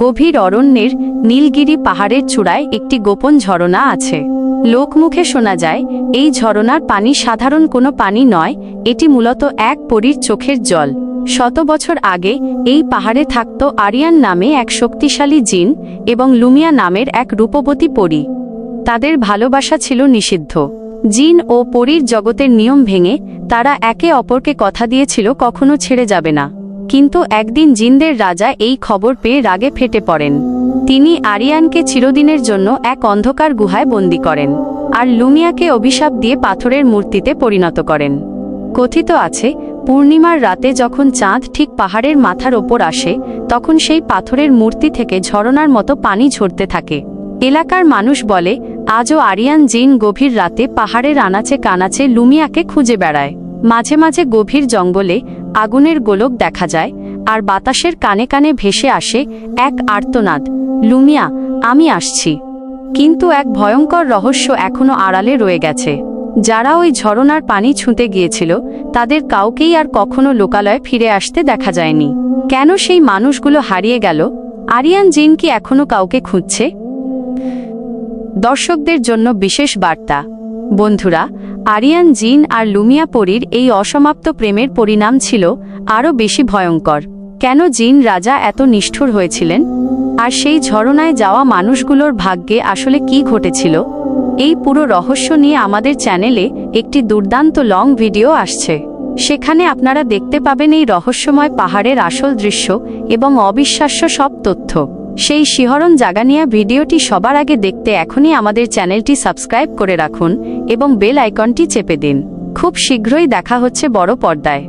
গভীর অরণ্যের নীলগিরি পাহাড়ের চূড়ায় একটি গোপন ঝরনা আছে। লোকমুখে শোনা যায় এই ঝরনার পানি সাধারণ কোনো পানি নয়, এটি মূলত এক পরীর চোখের জল। শত বছর আগে এই পাহাড়ে থাকত আরিয়ান নামে এক শক্তিশালী জিন এবং লুমিয়া নামের এক রূপবতী পরী। তাদের ভালোবাসা ছিল নিষিদ্ধ। জিন ও পরীর জগতের নিয়ম ভেঙে তারা একে অপরকে কথা দিয়েছিল কখনো ছেড়ে যাবে না। কিন্তু একদিন জিনদের রাজা এই খবর পেয়ে রাগে ফেটে পড়েন। তিনি আরিয়ানকে চিরদিনের জন্য এক অন্ধকার গুহায় বন্দী করেন আর লুমিয়াকে অভিশাপ দিয়ে পাথরের মূর্তিতে পরিণত করেন। কথিত আছে, পূর্ণিমার রাতে যখন চাঁদ ঠিক পাহাড়ের মাথার ওপর আসে, তখন সেই পাথরের মূর্তি থেকে ঝরনার মতো পানি ঝরতে থাকে। এলাকার মানুষ বলে, আজও আরিয়ান জিন গভীর রাতে পাহাড়ের আনাচে কানাচে লুমিয়াকে খুঁজে বেড়ায়। মাঝে মাঝে গভীর জঙ্গলে আগুনের গোলক দেখা যায়, আর বাতাসের কানে কানে ভেসে আসে এক আর্তনাদ, লুমিয়া, আমি আসছি। কিন্তু এক ভয়ঙ্কর রহস্য এখনো আড়ালে রয়ে গেছে। যারা ওই ঝরনার পানি ছুঁতে গিয়েছিল তাদের কাউকেই আর কখনো লোকালয়ে ফিরে আসতে দেখা যায়নি। কেন সেই মানুষগুলো হারিয়ে গেল? আরিয়ান জিন কি এখনো কাউকে খুঁজছে? দর্শকদের জন্য বিশেষ বার্তা। বন্ধুরা, আরিয়ান জিন আর লুমিয়া পরীর এই অসমাপ্ত প্রেমের পরিণাম ছিল আরও বেশি ভয়ঙ্কর। কেন জিন রাজা এত নিষ্ঠুর হয়েছিলেন? আর সেই ঝরনায় যাওয়া মানুষগুলোর ভাগ্যে আসলে কি ঘটেছিল? এই পুরো রহস্য নিয়ে আমাদের চ্যানেলে একটি দুর্দান্ত লং ভিডিও আসছে। সেখানে আপনারা দেখতে পাবেন এই রহস্যময় পাহাড়ের আসল দৃশ্য এবং অবিশ্বাস্য সব তথ্য। সেই শিহরণ জাগানিয়া ভিডিওটি সবার আগে দেখতে এখনই আমাদের চ্যানেলটি সাবস্ক্রাইব করে রাখুন এবং বেল আইকনটি চেপে দিন। খুব শীঘ্রই দেখা হচ্ছে বড় পর্দায়।